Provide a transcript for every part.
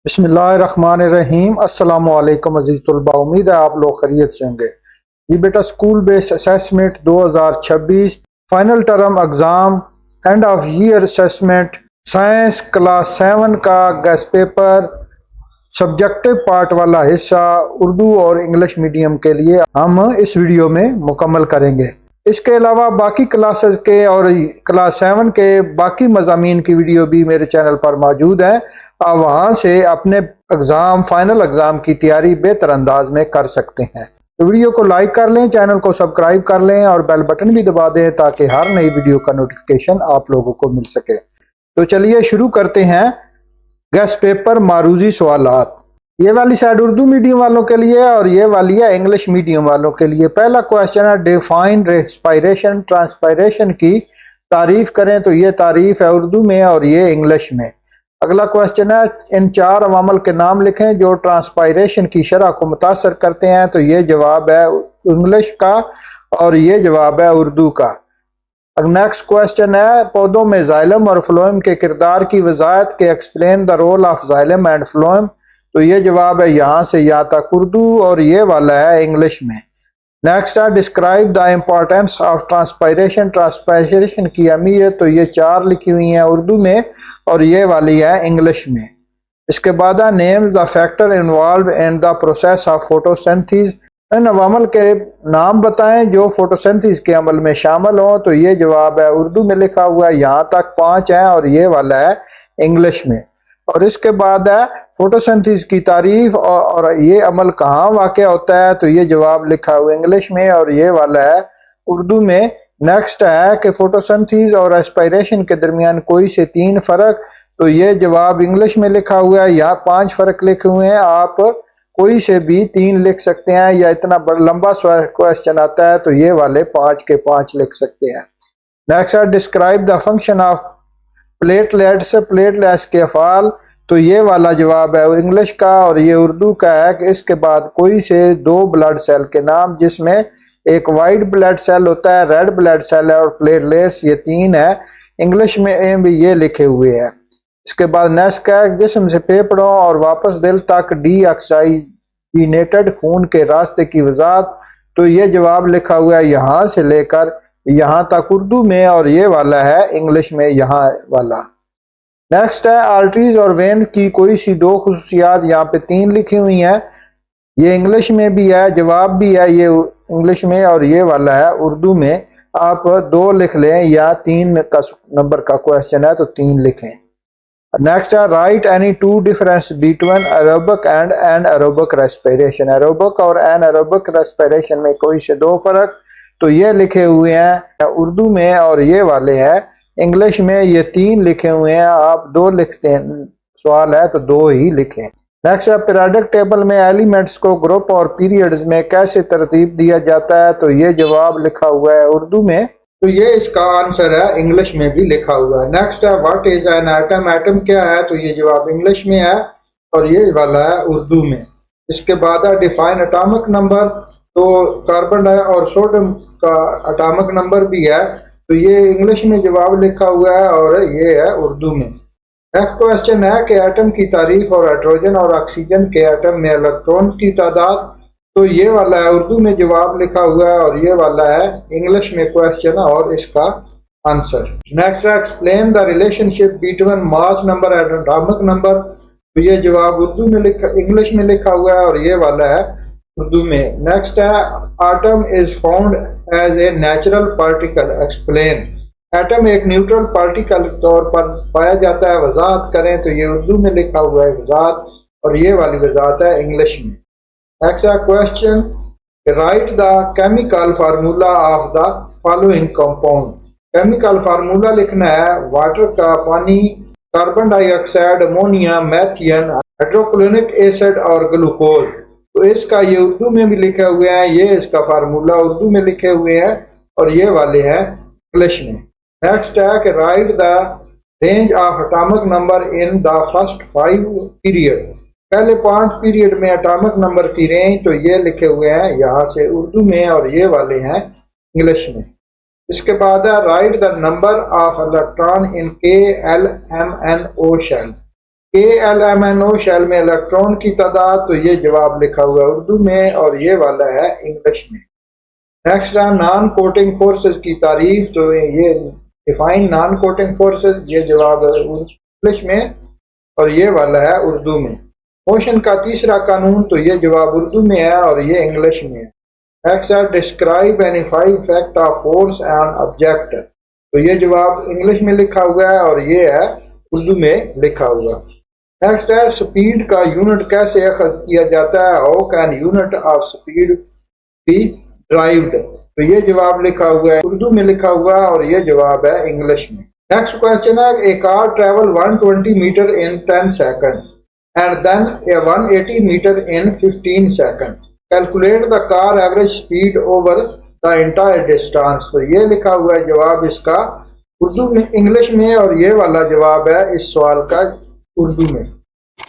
بسم اللہ الرحمن الرحیم۔ السلام علیکم عزیز طلباء، امید ہے آپ لوگ خیریت سے ہوں گے۔ یہ بیٹا school based assessment 2026 final term exam end of year assessment science class 7 کا گیس پیپر سبجیکٹو پارٹ والا حصہ اردو اور انگلش میڈیم کے لیے ہم اس ویڈیو میں مکمل کریں گے۔ اس کے علاوہ باقی کلاسز کے اور کلاس 7 کے باقی مضامین کی ویڈیو بھی میرے چینل پر موجود ہیں۔ آپ وہاں سے اپنے فائنل اگزام کی تیاری بہتر انداز میں کر سکتے ہیں۔ تو ویڈیو کو لائک کر لیں، چینل کو سبسکرائب کر لیں اور بیل بٹن بھی دبا دیں تاکہ ہر نئی ویڈیو کا نوٹیفیکیشن آپ لوگوں کو مل سکے۔ تو چلیے شروع کرتے ہیں۔ گیس پیپر معروضی سوالات، یہ والی سائیڈ اردو میڈیم والوں کے لیے اور یہ والی ہے انگلش میڈیم والوں کے لیے۔ پہلا کویسچن ہے ڈیفائن ریسپائریشن ٹرانسپائریشن کی تعریف کریں، تو یہ تعریف ہے اردو میں اور یہ انگلش میں۔ اگلا کویسچن ہے ان 4 عوامل کے نام لکھیں جو ٹرانسپائریشن کی شرح کو متاثر کرتے ہیں، تو یہ جواب ہے انگلش کا اور یہ جواب ہے اردو کا۔ نیکسٹ کویسچن ہے پودوں میں زائلم اور فلوئم کے کردار کی وضاحت کے explain the role of xylem and phloem, تو یہ جواب ہے یہاں سے یہاں تک اردو اور یہ والا ہے انگلش میں۔ نیکسٹ ہے ڈسکرائب دا امپورٹینس آف ٹرانسپائریشن، ٹرانسپائریشن کی اہمیت، تو یہ 4 لکھی ہوئی ہیں اردو میں اور یہ والی ہے انگلش میں۔ اس کے بعد ہے name the factor involved in the process of photosynthesis, ان عوامل کے نام بتائیں جو فوٹوسنتھیز کے عمل میں شامل ہوں، تو یہ جواب ہے اردو میں لکھا ہوا ہے یہاں تک 5 ہیں اور یہ والا ہے انگلش میں۔ اور اس کے بعد ہے فوٹوسنتھیز کی تعریف اور یہ عمل کہاں واقع ہوتا ہے، تو یہ جواب لکھا ہوا انگلش میں اور یہ والا ہے اردو میں۔ نیکسٹ ہے کہ فوٹوسنتھیز اور ریسپائریشن کے درمیان کوئی سے 3 فرق، تو یہ جواب انگلش میں لکھا ہوا ہے، یہاں 5 فرق لکھے ہوئے ہیں، آپ کوئی سے بھی 3 لکھ سکتے ہیں، یا اتنا لمبا کویسچن آتا ہے تو یہ والے 5 کے 5 لکھ سکتے ہیں۔ نیکسٹ ہے describe the function of platelets, platelets کے افعال، تو یہ والا جواب ہے انگلش کا اور یہ اردو کا ہے کہ اس کے بعد کوئی سے 2 بلڈ سیل کے نام، جس میں ایک وائٹ بلڈ سیل ہوتا ہے، ریڈ بلڈ سیل ہے اور پلیٹلیٹس یہ 3 ہے، انگلش میں بھی یہ لکھے ہوئے ہیں۔ اس کے بعد نیکسٹ ہے جسم سے پھیپھڑوں اور واپس دل تک ڈی آکسیجنیٹڈ خون کے راستے کی وضاحت، تو یہ جواب لکھا ہوا ہے یہاں سے لے کر یہاں تک اردو میں اور یہ والا ہے انگلش میں یہاں والا۔ نیکسٹ ہے آرٹریز اور وین کی کوئی سی 2 خصوصیات، یہاں پہ 3 لکھی ہوئی ہیں، یہ انگلش میں بھی ہے، جواب بھی ہے یہ انگلش میں اور یہ والا ہے اردو میں۔ آپ 2 لکھ لیں یا 3 کا نمبر کا کویسچن ہے تو 3 لکھیں۔ نیکسٹ ہے right any 2 difference between aerobic and anaerobic respiration, aerobic اور این ایروبک ریسپیریشن میں کوئی سے 2 فرق، تو یہ لکھے ہوئے ہیں اردو میں اور یہ والے ہیں انگلش میں، یہ 3 لکھے ہوئے ہیں، آپ 2 لکھتے ہیں، سوال ہے تو 2 ہی لکھیں۔ نیکسٹ ہے پیریڈک ٹیبل میں ایلیمنٹس کو گروپ اور پیریڈز میں کیسے ترتیب دیا جاتا ہے، تو یہ جواب لکھا ہوا ہے اردو میں، تو یہ اس کا آنسر ہے انگلش میں بھی لکھا ہوا ہے۔ نیکسٹ ہے what is an atom, atom کیا ہے، تو یہ جواب انگلش میں ہے اور یہ والا ہے اردو میں۔ اس کے بعد ہے ڈیفائن اٹامک نمبر، تو کاربن اور سوڈیم کا اٹامک نمبر بھی ہے، تو یہ انگلش میں جواب لکھا ہوا ہے اور یہ ہے اردو میں۔ نیکسٹ کویسچن ہے کہ ایٹم کی تعریف اور ہائیڈروجن اور آکسیجن کے ایٹم میں الیکٹرون کی تعداد، تو یہ والا ہے اردو میں جواب لکھا ہوا ہے اور یہ والا ہے انگلش میں کویسچن اور اس کا آنسر۔ نیکسٹ ہے explain the relation ship between mass number and atomic number, تو یہ جواب اردو میں انگلش میں لکھا ہوا ہے اور یہ والا ہے اردو میں۔ نیکسٹ ہے atom is found as a natural particle, explain, atom ایک نیوٹرل پارٹیکل کے طور پر پایا جاتا ہے، وضاحت کریں، تو یہ اردو میں لکھا ہوا ہے وضاحت اور یہ والی وضاحت ہے انگلش میں۔ نیکسٹ ہے question write the chemical formula of the following compound, chemical formula لکھنا ہے واٹر کا، پانی، carbon dioxide, ammonia, methane, hydrochloric acid اور گلوکوز، تو اس کا یہ اردو میں بھی لکھے ہوئے ہیں، یہ اس کا فارمولا اردو میں لکھے ہوئے ہیں اور یہ والے ہیں انگلش میں۔ نیکسٹ ہے کہ write the range of atomic number in the first 5 period, پہلے 5 پیریڈ میں اٹامک نمبر کی رینج، تو یہ لکھے ہوئے ہیں یہاں سے اردو میں اور یہ والے ہیں انگلش میں۔ اس کے بعد ہے write the number of electron in K L M N O shell, KLMNO shell میں الیکٹران کی تعداد، تو یہ جواب لکھا ہوا ہے اردو میں اور یہ والا ہے انگلش میں۔ نیکسٹ ہے نان کوٹنگ فورسز کی تعریف، تو یہ ڈیفائن نان کوٹنگ فورسز، یہ جواب ہے انگلش میں اور یہ والا ہے اردو میں۔ موشن کا تیسرا قانون، تو یہ جواب اردو میں ہے اور یہ انگلش میں ہے۔ نیکسٹ ہے describe any 5 fact of force on object, تو یہ جواب انگلش میں لکھا ہوا ہے اور یہ ہے اردو میں لکھا ہوا۔ نیکسٹ ہے سپیڈ کا یونٹ کیسے اخذ کیا جاتا ہے، how can unit of speed be derived, تو یہ جواب لکھا ہوا ہے اردو میں لکھا ہوا ہے اور یہ جواب ہے انگلش میں۔ نیکسٹ کوشچن ہے a car travel 120 metre in 10 second and then a 180 metre in 15 second, calculate the car average speed over the entire distance, تو یہ لکھا ہوا ہے جواب اس کا اردو میں انگلش میں اور یہ والا جواب ہے اس سوال کا اردو میں۔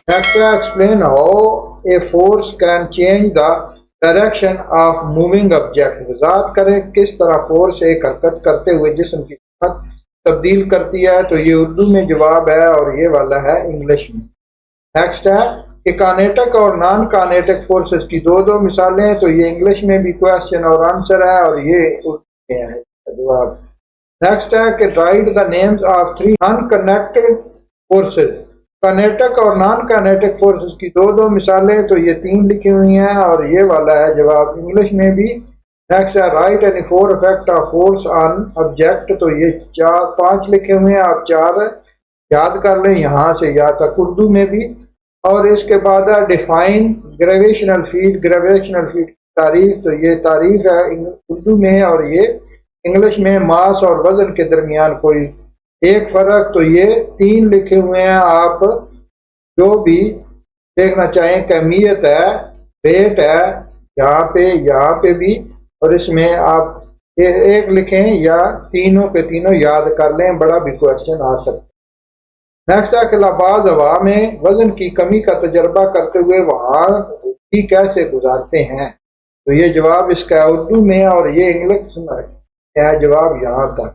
نیکسٹ ہے explain how a force can change the direction of moving object, وضاحت کریں کس طرح فورس ایک حرکت کرتے ہوئے جسم کی سمت تبدیل کرتی ہے، تو یہ اردو میں جواب ہے اور یہ والا ہے انگلش میں۔ نیکسٹ ہے کہ کانیٹک اور نان کانیٹک فورسز کی دو مثالیں، تو یہ انگلش میں بھی کوشچن اور آنسر ہے اور یہ اردو میں ہے جواب۔ نیکسٹ ہے کہ write the names of 3 non connected forces, contact اور نان کانیٹک فورسز کی دو مثالیں، تو یہ 3 لکھی ہوئی ہیں اور یہ والا ہے جواب انگلش میں بھی۔ نیکسٹ ہے right any 4 effect of force on object, تو یہ 5 لکھے ہوئے ہیں، آپ 4 یاد کر لیں یہاں سے یہاں تک اردو میں بھی۔ اور اس کے بعد ہے ڈیفائن گریویشنل فیلڈ، گریویشنل فیلڈ کی تعریف، تو یہ تعریف ہے اردو میں اور یہ انگلش میں۔ ماس اور وزن کے درمیان کوئی ایک فرق، تو یہ 3 لکھے ہوئے ہیں، آپ جو بھی دیکھنا چاہیں، کمیت ہے، ویٹ ہے، یہاں پہ بھی، اور اس میں آپ ایک لکھیں یا تینوں کے تینوں یاد کر لیں، بڑا بھی کوشچن آ سکتا ہے۔ نیکسٹ ہے کہ بعض ہوا میں وزن کی کمی کا تجربہ کرتے ہوئے وہاں بھی کیسے گزارتے ہیں، تو یہ جواب اس کا اردو میں اور یہ انگلش میں ہے جواب یہاں تک۔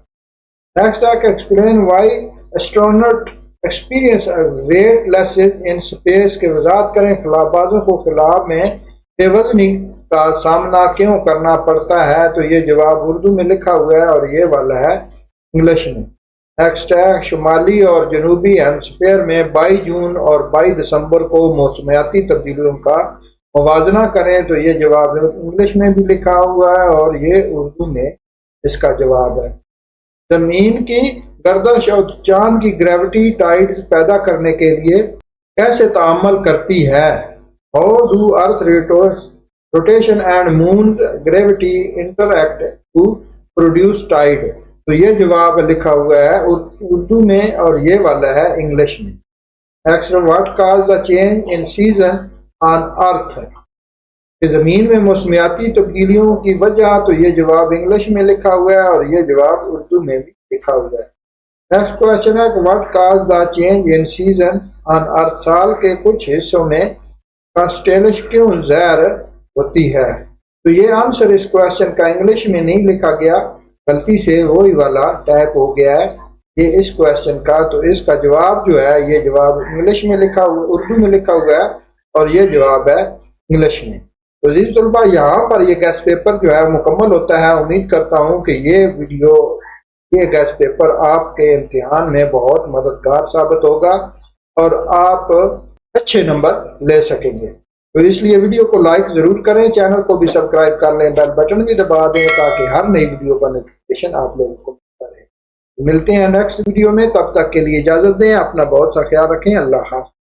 نیکسٹ ہے کہ explain why astronaut experience weightlessness in space, کے وضاحت کریں خلا بازوں کو خلا میں بے وزنی کا سامنا کیوں کرنا پڑتا ہے، تو یہ جواب اردو میں لکھا ہوا ہے اور یہ والا ہے انگلش میں۔ نیکسٹ ہے شمالی اور جنوبی ہیمسفیئر میں 22 جون اور 22 دسمبر کو موسمیاتی تبدیلیوں کا موازنہ کریں، تو یہ جواب انگلش میں بھی لکھا ہوا ہے اور یہ اردو میں اس کا جواب ہے۔ زمین کی گردش اور چاند کی گریوٹی ٹائیڈز پیدا کرنے کے لیے کیسے تعامل کرتی ہے، how do earth rotation and moon's gravity interact to produce tide, تو یہ جواب لکھا ہوا ہے اردو میں اور یہ والا ہے انگلش میں۔ Next what cause the change in season on earth, کہ زمین میں موسمیاتی تبدیلیوں کی وجہ، تو یہ جواب انگلش میں لکھا ہوا ہے اور یہ جواب اردو میں بھی لکھا ہوا ہے۔ نیکسٹ کوشچن ہے کہ what cause the change in season on earth, سال کے کچھ حصوں میں کانسٹیلش کیوں ظاہر ہوتی ہے، تو یہ آنسر اس کوشچن کا انگلش میں نہیں لکھا گیا، غلطی سے وہی والا ٹائپ ہو گیا ہے یہ اس کوشچن کا، تو اس کا جواب جو ہے یہ جواب انگلش میں لکھا ہوا اردو میں لکھا ہوا ہے اور یہ جواب ہے انگلش میں۔ تو عزیز طلباء یہاں پر یہ گیسٹ پیپر جو ہے مکمل ہوتا ہے، امید کرتا ہوں کہ یہ ویڈیو یہ گیسٹ پیپر آپ کے امتحان میں بہت مددگار ثابت ہوگا اور آپ اچھے نمبر لے سکیں گے، تو اس لیے ویڈیو کو لائک ضرور کریں، چینل کو بھی سبسکرائب کر لیں، بیل بٹن بھی دبا دیں تاکہ ہر نئی ویڈیو کا نوٹیفیکیشن آپ لوگوں کو ملتا رہے۔ ملتے ہیں نیکسٹ ویڈیو میں، تب تک کے لیے اجازت دیں، اپنا بہت سا خیال رکھیں، اللہ حافظ۔